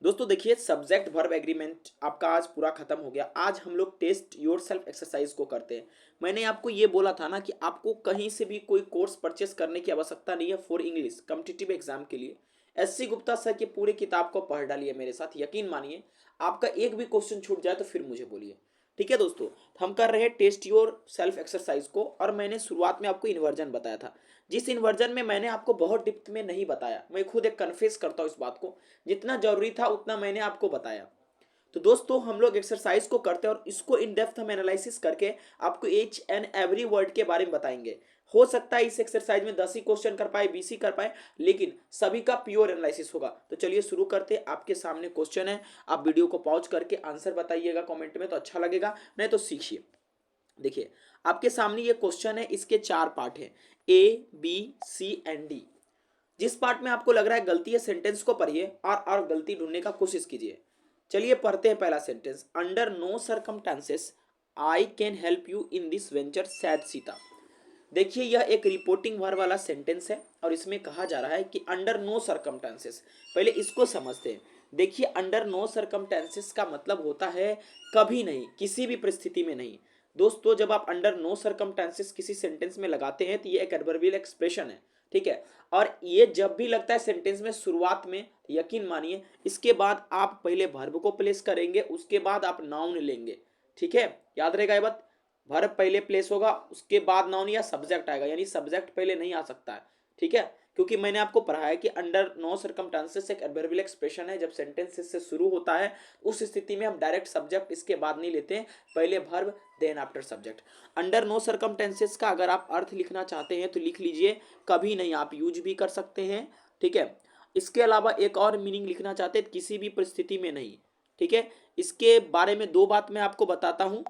दोस्तों देखिए, subject verb agreement आपका आज पूरा खत्म हो गया। आज हम लोग टेस्ट योर सेल्फ एक्सरसाइज को करते हैं। मैंने आपको ये बोला था ना कि आपको कहीं से भी कोई कोर्स परचेस करने की आवश्यकता नहीं है फॉर इंग्लिश कॉम्पिटिटिव एग्जाम के लिए। एससी गुप्ता सर की पूरी किताब को पढ़ डालिए मेरे साथ, यकीन मानिए आपका एक भी क्वेश्चन छूट जाए तो फिर मुझे बोलिए। ठीक है दोस्तों, हम कर रहे हैं टेस्ट योर सेल्फ एक्सरसाइज को, और मैंने शुरुआत में आपको इन्वर्जन बताया था। जिस इन्वर्जन में मैंने आपको बहुत डिप्थ में नहीं बताया, मैं खुद एक कन्फेस करता हूँ इस बात को, जितना जरूरी था उतना मैंने आपको बताया। तो दोस्तों हम लोग एक्सरसाइज को करते हैं और इसको इन डेप्थ हम एनालिसिस करके आपको एच एंड एवरी वर्ड के बारे में बताएंगे। हो सकता है इस एक्सरसाइज में 10 ही क्वेश्चन कर पाए, 20 ही कर पाए, लेकिन सभी का प्योर एनालिसिस होगा। तो चलिए शुरू करते हैं। आपके सामने क्वेश्चन है, आप वीडियो को पॉज करके आंसर बताइएगा कमेंट में, तो अच्छा लगेगा, नहीं तो सीखिए। देखिए आपके सामने ये क्वेश्चन है, इसके 4 पार्ट है, A B C and D. जिस पार्ट में आपको लग रहा है गलती है, सेंटेंस को पढ़िए और गलती ढूंढने का कोशिश कीजिए। चलिए पढ़ते हैं पहला sentence. Under no circumstances I can help you in this venture said Sita. देखिए यह एक रिपोर्टिंग वर्ब वाला सेंटेंस है और इसमें कहा जा रहा है कि अंडर नो सरकमस्टांसेस। पहले इसको समझते हैं। देखिए अंडर नो सरकमस्टांसेस का मतलब होता है कभी नहीं, किसी भी परिस्थिति में नहीं। दोस्तों जब आप अंडर नो सरकमस्टांसेस किसी सेंटेंस में लगाते हैं तो ये एक एडवर्बियल एक्सप्रेशन है। ठीक है, और ये जब भी लगता है सेंटेंस में शुरुआत में, यकीन मानिए इसके बाद आप पहले वर्ब को प्लेस करेंगे, उसके बाद आप नाउन लेंगे। ठीक है, याद रहेगा ये बात। वर्ब पहले प्लेस होगा, उसके बाद नाउन या सब्जेक्ट आएगा, यानी सब्जेक्ट पहले नहीं आ सकता है। ठीक है, क्योंकि मैंने आपको पढ़ा है कि अंडर नो सर्कमस्टांसेस एक एडवर्बियल एक्सप्रेशन है। जब सेंटेंस से शुरू होता है उस स्थिति में हम डायरेक्ट सब्जेक्ट इसके बाद नहीं लेते हैं, पहले verb then after subject. Under no circumstances का अगर आप अर्थ लिखना चाहते हैं तो लिख लीजिए कभी नहीं, आप यूज भी कर सकते हैं। ठीक है, इसके अलावा एक और मीनिंग लिखना चाहते हैं, किसी भी परिस्थिति में नहीं। ठीक है, इसके बारे में दो बात मैं आपको बताता हूं।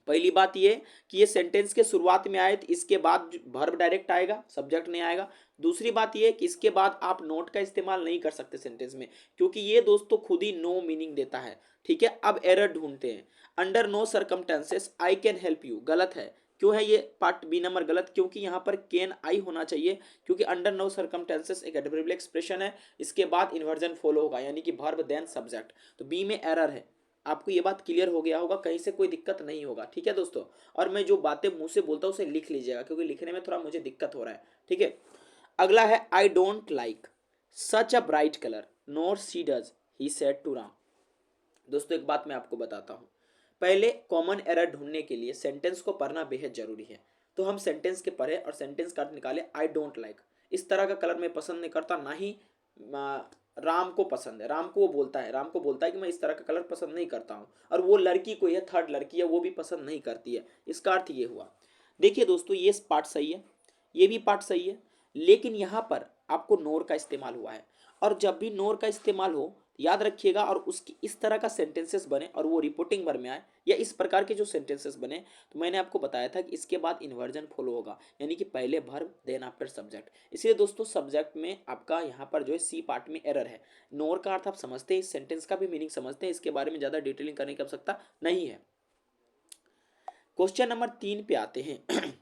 पहली बात ये कि ये सेंटेंस के शुरुआत में आए तो इसके बाद वर्ब डायरेक्ट आएगा, सब्जेक्ट नहीं आएगा। दूसरी बात ये कि इसके बाद आप नोट का इस्तेमाल नहीं कर सकते सेंटेंस में, क्योंकि ये दोस्तों खुद ही नो मीनिंग देता है। ठीक है, अब एरर ढूंढते हैं। Under no circumstances I can help you गलत है। क्यों है ये पार्ट बी नंबर गलत? क्योंकि यहाँ पर कैन आई होना चाहिए, क्योंकि अंडर नो सरकमस्टेंसेस एक एडवर्बियल एक्सप्रेशन है, इसके बाद इन्वर्जन फॉलो होगा, यानी कि वर्ब देन सब्जेक्ट। तो बी में एरर है। आपको ये बात क्लियर हो गया होगा, कहीं से कोई दिक्कत नहीं होगा। ठीक है दोस्तों, और मैं जो बातें मुंह से बोलता हूँ उसे लिख लीजिएगा, क्योंकि लिखने में थोड़ा मुझे दिक्कत हो रहा है। ठीक है, अगला है I don't like such a bright colour nor see does he said to Ram. दोस्तों एक बात मैं आपको बताता हूँ, पहले कॉमन एरर ढूंढने के लिए सेंटेंस को पढ़ना बेहद जरूरी है। तो हम सेंटेंस के पढ़े और सेंटेंस का अर्थ निकाले। आई डोंट लाइक, इस तरह का कलर मैं पसंद नहीं करता, ना ही राम को पसंद है। राम को वो बोलता है, राम को बोलता है कि मैं इस तरह का कलर पसंद नहीं करता हूँ, और वो लड़की को, यह थर्ड लड़की है, वो भी पसंद नहीं करती है। इसका अर्थ ये हुआ। देखिए दोस्तों ये पार्ट सही है, ये भी पार्ट सही है, लेकिन यहाँ पर आपको नोर का इस्तेमाल हुआ है। और जब भी नोर का इस्तेमाल हो याद रखिएगा, और उसकी इस तरह का सेंटेंसेस बने और वो रिपोर्टिंग वर्ब में आए, या इस प्रकार के जो सेंटेंसेस बने, तो मैंने आपको बताया था कि इसके बाद इन्वर्जन फॉलो होगा, यानी कि पहले वर्ब देन आफ्टर सब्जेक्ट। इसलिए दोस्तों सब्जेक्ट में आपका यहाँ पर जो है सी पार्ट में एरर है। नोर का अर्थ आप समझते हैं, इस सेंटेंस का भी मीनिंग समझते हैं, इसके बारे में ज़्यादा डिटेलिंग करने की आवश्यकता नहीं है। क्वेश्चन नंबर 3 पे आते हैं।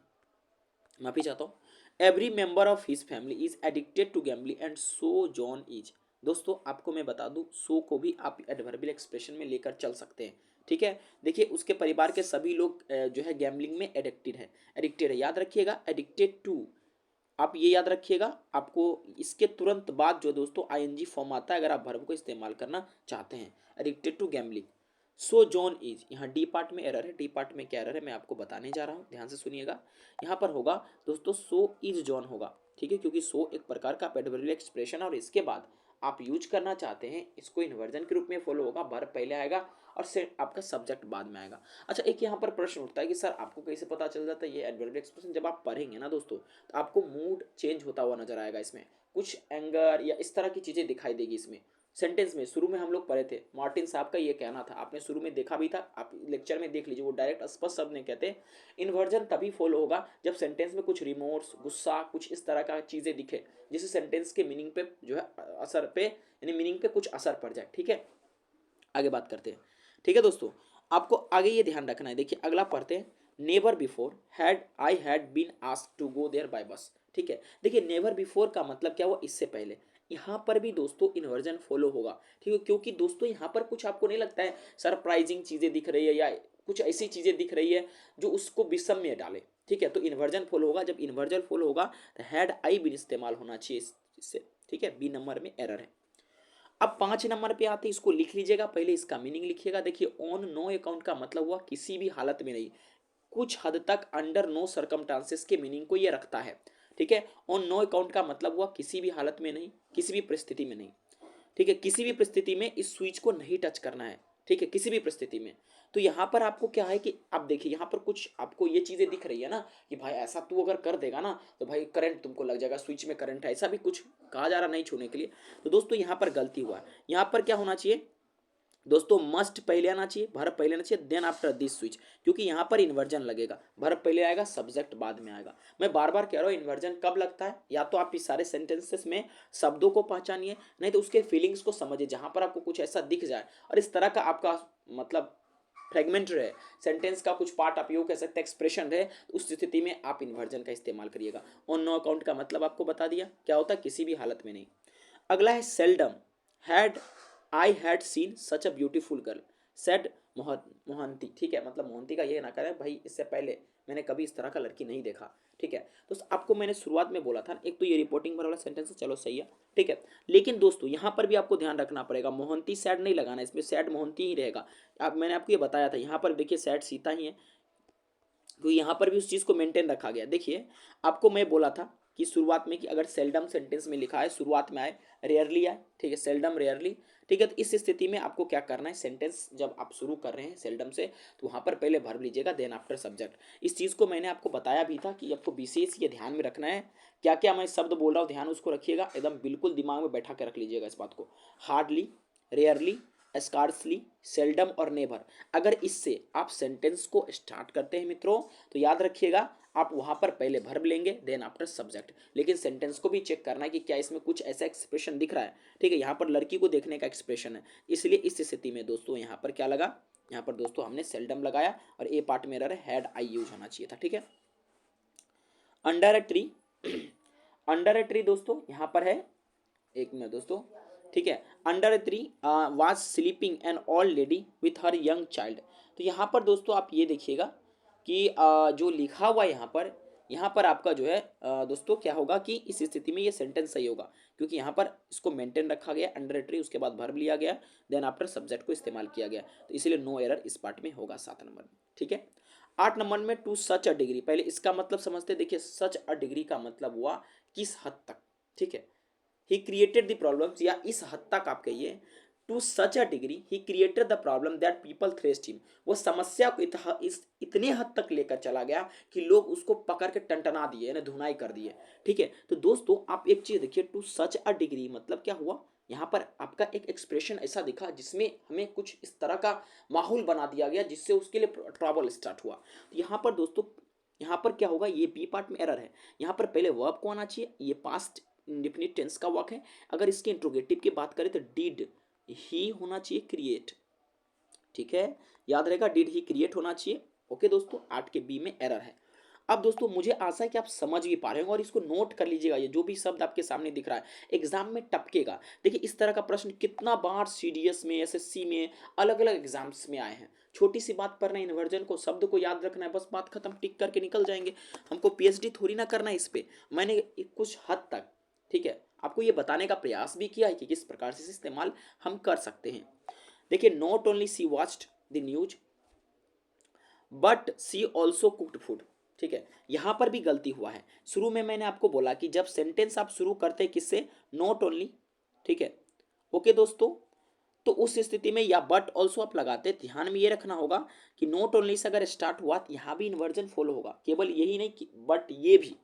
माफी चाहता हूँ। Every member of his family is addicted to gambling and so John is. दोस्तों आपको मैं बता दूं, सो को भी आप एडवर्बियल एक्सप्रेशन में लेकर चल सकते हैं। ठीक है, देखिए उसके परिवार के सभी लोग जो है गैम्बलिंग में एडिक्टेड है। याद रखिएगा एडिक्टेड टू, आप ये याद रखिएगा। आपको इसके तुरंत बाद जो दोस्तों आईएनजी फॉर्म आता है, अगर आप वर्ब को इस्तेमाल करना चाहते हैं, addicted to gambling. So John is, यहाँ डी पार्ट में एरर है। डी पार्ट में क्या एरर है मैं आपको बताने जा रहा हूँ, ध्यान से सुनिएगा। यहाँ पर होगा दोस्तों सो इज जॉन होगा। ठीक है, क्योंकि सो एक प्रकार का एडवर्बियल एक्सप्रेशन है, और इसके बाद आप यूज करना चाहते हैं इसको इन्वर्जन के रूप में फॉलो होगा, वर्ब पहले आएगा और से आपका सब्जेक्ट बाद में आएगा। अच्छा एक यहाँ पर प्रश्न उठता है कि सर आपको कैसे पता चल जाता है ये एडवर्बियल एक्सप्रेशन? जब आप पढ़ेंगे ना दोस्तों, तो आपको मूड चेंज होता हुआ नजर आएगा, इसमें कुछ एंगर या इस तरह की चीजें दिखाई देगी इसमें। सेंटेंस में शुरू में हम लोग पढ़े थे, मार्टिन साहब का ये कहना था, आपने शुरू में देखा भी था, आप लेक्चर में देख लीजिए, वो डायरेक्ट स्पष्ट शब्द में कहते हैं इन्वर्जन तभी फॉलो होगा जब सेंटेंस में कुछ रिमोर्स, गुस्सा, कुछ इस तरह का चीजें दिखे, जिससे सेंटेंस के मीनिंग पे जो है असर पे, यानी मीनिंग पे कुछ असर पड़ जाए। ठीक है, आगे बात करते हैं। ठीक है दोस्तों, आपको आगे ये ध्यान रखना है। देखिए अगला पढ़ते हैं। Never before had I had been asked to go there by bus. ठीक है, देखिए नेवर बिफोर का मतलब क्या हुआ, इससे पहले। यहाँ पर भी दोस्तों इन्वर्जन फॉलो होगा, ठीक है, क्योंकि दोस्तों यहाँ पर कुछ आपको नहीं लगता है सरप्राइजिंग चीज़ें दिख रही है या कुछ ऐसी चीज़ें दिख रही है जो उसको विषम में डाले, ठीक है, तो इन्वर्जन फॉलो होगा। जब इन्वर्जन फॉलो होगा तो हैड आई बिन इस्तेमाल होना चाहिए इससे, ठीक है, बी नंबर में एरर है। अब 5 नंबर पे आते हैं, इसको लिख लीजिएगा, पहले इसका मीनिंग लिखिएगा। देखिए ऑन नो अकाउंट का मतलब हुआ किसी भी हालत में नहीं, कुछ हद तक अंडर नो सर्कमस्टांसेस के मीनिंग को ये रखता है, ठीक है। ऑन नो अकाउंट का मतलब हुआ किसी भी हालत में नहीं, किसी भी परिस्थिति में नहीं, ठीक है, किसी भी परिस्थिति में इस स्विच को नहीं टच करना है, ठीक है, किसी भी परिस्थिति में। तो यहाँ पर आपको क्या है कि आप देखिए यहाँ पर कुछ आपको ये चीज़ें दिख रही है ना कि भाई ऐसा तू अगर कर देगा ना तो भाई करंट तुमको लग जाएगा, स्विच में करंट है, ऐसा भी कुछ कहा जा रहा नहीं छूने के लिए। तो दोस्तों यहाँ पर गलती हुआ है। यहाँ पर क्या होना चाहिए दोस्तों, मस्ट पहले आना चाहिए, वर्ब पहले आना चाहिए, देन आफ्टर दिस स्विच, क्योंकि यहाँ पर इन्वर्जन लगेगा, वर्ब पहले आएगा, सब्जेक्ट बाद में आएगा। मैं बार बार कह रहा हूँ इन्वर्जन कब लगता है, या तो आप इस सारे सेंटेंसेस में शब्दों को पहचानिए, नहीं तो उसके फीलिंग्स को समझिए। जहाँ पर आपको कुछ ऐसा दिख जाए और इस तरह का आपका मतलब फ्रेगमेंट रहे, सेंटेंस का कुछ पार्ट आप यूँ कह सकते हैं एक्सप्रेशन रहे, तो उस स्थिति में आप इन्वर्जन का इस्तेमाल करिएगा। ऑन नो अकाउंट का मतलब आपको बता दिया क्या होता है, किसी भी हालत में नहीं। अगला है seldom, had I had seen such a beautiful girl, said Mohanty, ठीक है, मतलब मोहंती का ये ना करें भाई इससे पहले मैंने कभी इस तरह का लड़की नहीं देखा, ठीक है। तो आपको मैंने शुरुआत में बोला था एक तो ये रिपोर्टिंग वाला सेंटेंस है, चलो सही है, ठीक है। लेकिन दोस्तों यहाँ पर भी आपको ध्यान रखना पड़ेगा, मोहंती सैड नहीं लगाना, इसमें सैड मोहंती ही रहेगा। अब मैंने आपको ये बताया था, यहाँ पर देखिए सैड सीता ही है, तो यहाँ पर भी उस चीज़ को मेंटेन रखा गया। देखिए आपको मैं बोला था कि शुरुआत में कि अगर सेल्डम सेंटेंस में लिखा है शुरुआत में आए, रेयरली आए, ठीक है, सेल्डम रेयरली, ठीक है, तो इस स्थिति में आपको क्या करना है, सेंटेंस जब आप शुरू कर रहे हैं सेल्डम से तो वहाँ पर पहले वर्ब लीजिएगा, देन आफ्टर सब्जेक्ट। इस चीज़ को मैंने आपको बताया भी था कि आपको विशेष ये ध्यान में रखना है, क्या क्या मैं शब्द बोल रहा हूँ ध्यान उसको रखिएगा, एकदम बिल्कुल दिमाग में बैठा के रख लीजिएगा इस बात को। हार्डली, रेयरली, स्कार्सली, सेल्डम और नेवर, अगर इससे आप सेंटेंस को स्टार्ट करते हैं मित्रों तो याद रखिएगा आप वहां पर पहले वर्ब लेंगे, देन आफ्टर सब्जेक्ट। लेकिन सेंटेंस को भी चेक करना है कि क्या इसमें कुछ ऐसा एक्सप्रेशन दिख रहा है, ठीक है, यहाँ पर लड़की को देखने का एक्सप्रेशन है, इसलिए इस स्थिति में दोस्तों यहाँ पर क्या लगा, यहाँ पर दोस्तों हमने सेल्डम लगाया और ए पार्ट में एरर है, हैड आई यूज होना चाहिए था, ठीक है। Under a tree, under a tree दोस्तों यहाँ पर है, एक मिनट दोस्तों, ठीक है, under tree was sleeping an old lady with her young child. तो यहाँ पर दोस्तों आप ये देखिएगा कि जो लिखा हुआ यहाँ पर आपका जो है दोस्तों क्या होगा कि इस स्थिति में ये सेंटेंस सही होगा, क्योंकि यहाँ पर इसको मेंटेन रखा गया अंडर ट्री, उसके बाद वर्ब लिया गया, देन आफ्टर सब्जेक्ट को इस्तेमाल किया गया, तो इसीलिए नो एरर इस पार्ट में होगा 7 नंबर में, ठीक है। 8 नंबर में टू सच अ डिग्री, पहले इसका मतलब समझते, देखिए सच अ डिग्री का मतलब हुआ किस हद तक, ठीक है, ही क्रिएटेड द प्रॉब्लम्स, या इस हद तक आप कहिए, to such a degree he created the problem that people thrust him, वो समस्या को इतने हद तक लेकर चला गया कि लोग उसको पकड़ के टंटना दिए, यानी धुनाई कर दिए, ठीक है। तो दोस्तों आप एक चीज देखिए, टू सच अ डिग्री मतलब क्या हुआ, यहाँ पर आपका एक एक्सप्रेशन ऐसा दिखा जिसमें हमें कुछ इस तरह का माहौल बना दिया गया जिससे उसके लिए ट्रबल स्टार्ट हुआ। तो यहाँ पर दोस्तों यहाँ पर क्या होगा, ये बी पार्ट में एरर है, यहाँ पर पहले वर्ब को आना चाहिए, ये पास्ट इंडेफिनिट टेंस का वर्क है। अगर इसके इंट्रोगेटिव की बात करें तो डिड ही होना चाहिए क्रिएट, ठीक है, याद रहेगा डिड ही क्रिएट होना चाहिए। ओके दोस्तों, 8 के बी में एरर है। अब दोस्तों मुझे आशा है कि आप समझ भी पा रहे होंगे और इसको नोट कर लीजिएगा, ये जो भी शब्द आपके सामने दिख रहा है एग्जाम में टपकेगा। देखिए इस तरह का प्रश्न कितना बार सीडीएस में, एसएससी में, अलग अलग एग्जाम्स में आए हैं। छोटी सी बात पढ़ना है, इन्वर्जन को, शब्द को याद रखना है, बस बात खत्म, टिक करके निकल जाएंगे। हमको पीएचडी थोड़ी ना करना है इस पे, मैंने कुछ हद तक, ठीक है, आपको ये बताने का प्रयास भी किया है कि किस प्रकार से इस्तेमाल हम कर सकते हैं। देखिए not only she watched the news but she also cooked food, ठीक है, यहां पर भी गलती हुआ है। शुरू में मैंने आपको बोला कि जब सेंटेंस आप शुरू करते हैं किससे, नॉट ओनली, ठीक है, ओके दोस्तों, तो उस स्थिति में या बट ऑल्सो आप लगाते, ध्यान में ये रखना होगा कि नॉट ओनली से अगर स्टार्ट हुआ तो यहाँ भी इन्वर्जन फॉलो होगा, केवल यही नहीं कि बट ये भी,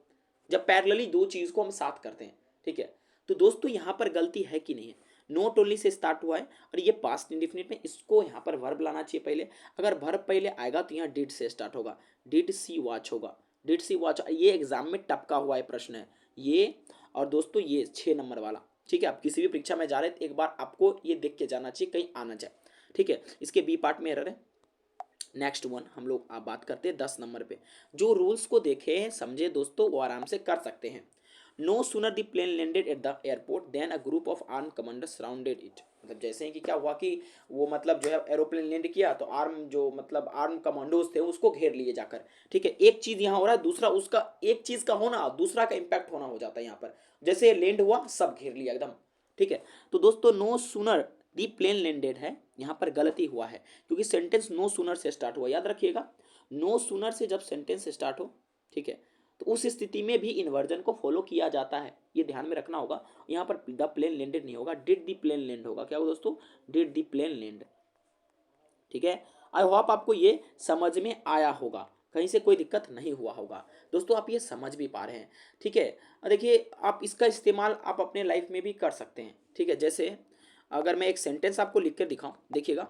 जब पैरेलली दो चीज को हम साथ करते हैं, ठीक है। तो दोस्तों यहाँ पर गलती है कि नहीं है, नोट ओनली से स्टार्ट हुआ है और ये पास्ट इंडेफिनिट में, इसको यहाँ पर वर्ब लाना चाहिए पहले। अगर वर्ब पहले आएगा तो यहाँ डिड से स्टार्ट होगा, डिड सी वॉच होगा, डिड सी वॉच, ये एग्जाम में टपका हुआ है प्रश्न है ये। और दोस्तों ये 6 नंबर वाला, ठीक है, आप किसी भी परीक्षा में जा रहे तो एक बार आपको ये देख के जाना चाहिए कहीं आना जाए, ठीक है। इसके बी पार्ट में एरर है। नेक्स्ट वन हम लोग आप बात करते हैं 10 नंबर पे, जो रूल्स को देखे समझे दोस्तों वो आराम से कर सकते हैं। No sooner the plane landed at the airport then a group of arm commanders surrounded it. मतलब जैसे ही कि क्या हुआ कि वो मतलब जो है एरोप्लेन लैंड किया तो आर्म जो मतलब आर्म कमांडोज थे उसको घेर लिए जाकर। ठीक है, एक चीज यहाँ हो रहा है, दूसरा उसका एक चीज का होना दूसरा का इम्पैक्ट होना हो जाता है यहाँ पर। जैसे लैंड हुआ सब घेर लिया एकदम। ठीक है, तो दोस्तों नो सूनर दी प्लेन लैंडेड है, यहाँ पर गलती हुआ है क्योंकि सेंटेंस नो सूनर से स्टार्ट हुआ, याद रखिएगा। नो सूनर से जब सेंटेंस स्टार्ट हो, ठीक है, तो उस स्थिति में भी इन्वर्जन को फॉलो किया जाता है, ये ध्यान में रखना होगा। यहाँ पर द प्लेन लैंडेड नहीं होगा, डिड द प्लेन लैंड होगा। क्या होगा दोस्तों, डिड द प्लेन लैंड। ठीक है, आई होप आपको ये समझ में आया होगा, कहीं से कोई दिक्कत नहीं हुआ होगा। दोस्तों आप ये समझ भी पा रहे हैं। ठीक है, देखिए आप इसका इस्तेमाल आप अपने लाइफ में भी कर सकते हैं। ठीक है, जैसे अगर मैं एक सेंटेंस आपको लिख कर दिखाऊं, देखिएगा,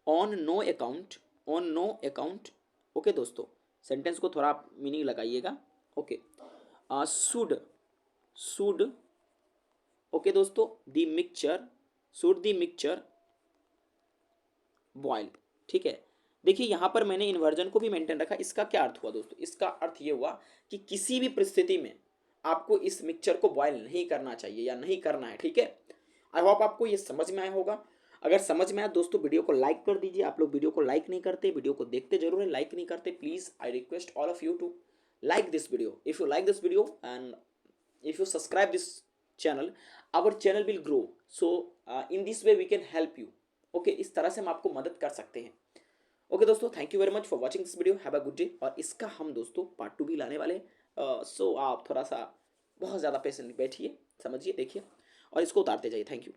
on no account, on no account. Okay दोस्तों, सेंटेंस को थोड़ा आप मीनिंग लगाइएगा। ओके, शुड, शुड, ओके दोस्तों, the mixture, should the mixture boil. ठीक है, देखिए यहाँ पर मैंने इन्वर्जन को भी मेंटेन रखा। इसका क्या अर्थ हुआ दोस्तों, इसका अर्थ ये हुआ कि किसी भी परिस्थिति में आपको इस मिक्सचर को बॉयल नहीं करना चाहिए या नहीं करना है। ठीक है, आई होप आपको ये समझ में आया होगा। अगर समझ में आया दोस्तों वीडियो को लाइक कर दीजिए। आप लोग वीडियो को लाइक नहीं करते, वीडियो को देखते जरूर है, लाइक नहीं करते। Please I request all of you to like this video. If you like this video and if you subscribe this channel, our channel will grow. So in this way we can help you. Okay, इस तरह से हम आपको मदद कर सकते हैं। Okay दोस्तों, thank you very much for watching this video, have a good day. और इसका हम दोस्तों पार्ट 2 भी लाने वाले हैं। सो आप थोड़ा सा बहुत ज़्यादा पेशेंट बैठिए, समझिए, देखिए और इसको उतारते जाइए। Thank you.